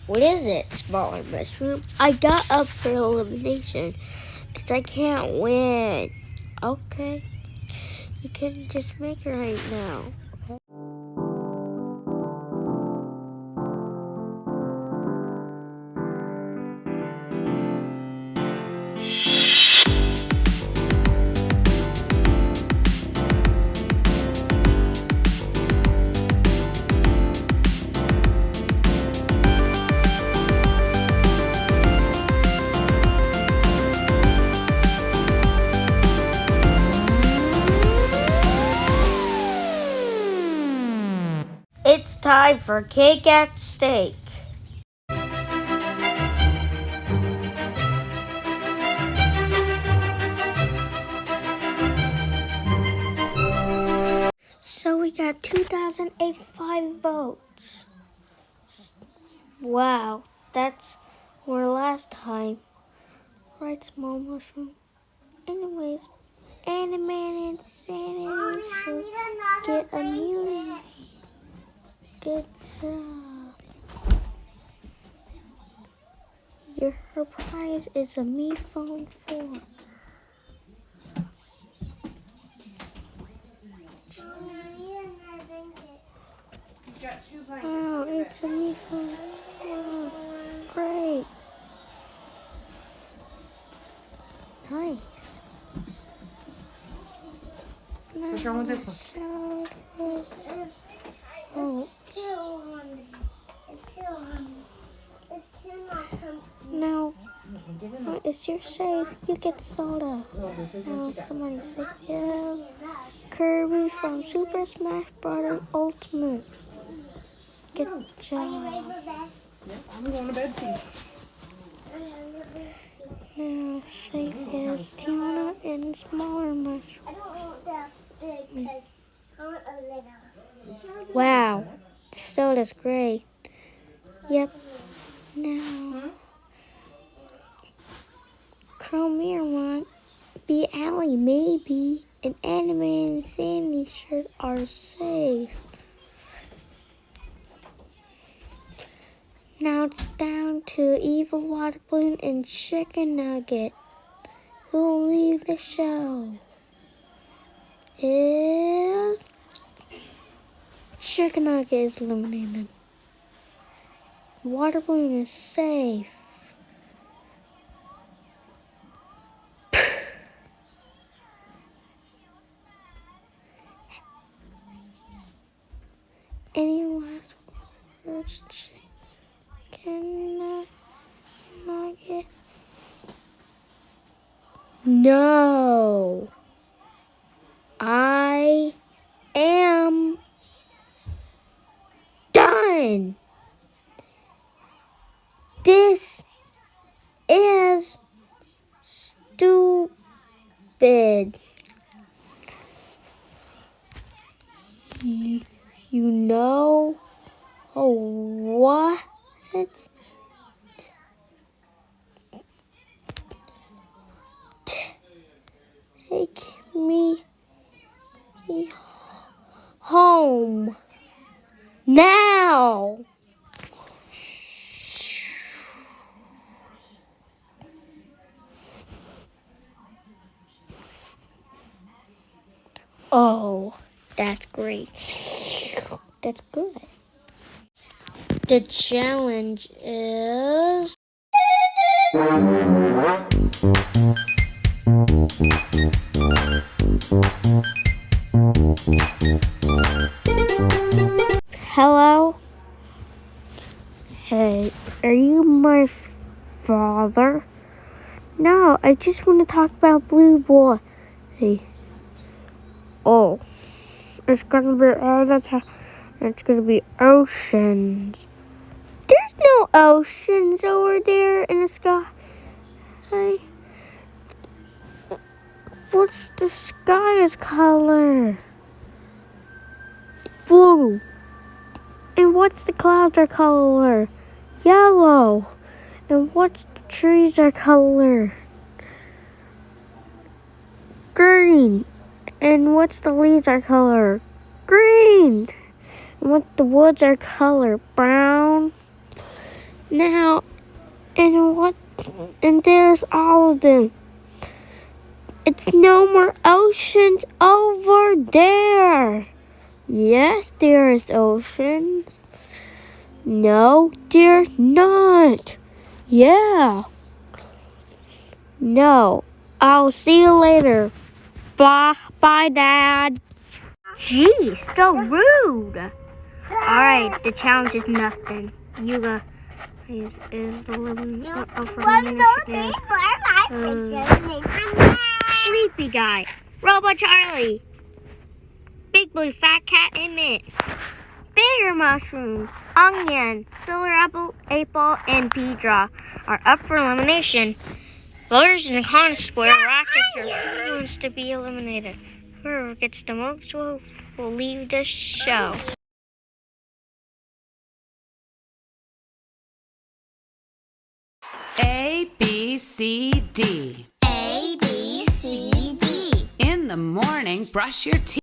What is it, smaller mushroom? I got up for elimination because I can't win. Okay. You can just make it right now. Okay. It's time for cake at stake. So we got 2,085 votes. Wow, that's more last time. Right, small mushroom? Anyways, Animan and Sanity should get immunity. Good job. Her prize is a Me Phone 4. Wow, it's a Me Phone 4. Great. Nice. What's wrong with this one? Oh. Now, it's your save. You get soda. Now, somebody say yes. Kirby from Super Smash Bros. Ultimate. Good job. I'm going to bed too. Now, safe is Tiana and Smaller Mushroom. Wow, the soda's great. Yep. Now, Chromere want BfdeA maybe, and Anime and Sandy shirt are safe. Now it's down to Evil Water Balloon and Chicken Nugget. Who'll leave the show? Is Chicken Nugget is eliminated. Water Balloon is safe. Any last words? Chicken Nugget? No. I am done. This is stupid. You know what? Take me home now. Oh, that's great. That's good. The challenge is hello? Hey, are you my father? No, I just want to talk about Blue Boy. Hey. Oh, it's gonna be it's gonna be oceans. There's no oceans over there in the sky. Hey, what's the sky's color? Blue. And what's the clouds are color? Yellow. And what's the trees are color? Green. And what's the leaves are color? Green. And what the woods are color? Brown. Now, and there's all of them. It's no more oceans over there. Yes, there is oceans. No, there's not. Yeah. No. I'll see you later. Bye, Dad. Geez, so rude. Alright, the challenge is nothing. You got is the living Sleepy Guy, Robot Charlie, Big Blue Fat Cat and Mint, Bigger Mushrooms, Onion, Silver Apple, and Pedra are up for elimination. Voters in the Conic Square rockets are who wants to be eliminated. Whoever gets the most will leave the show. A, B, C, D. A, B, C, D. In the morning, brush your teeth.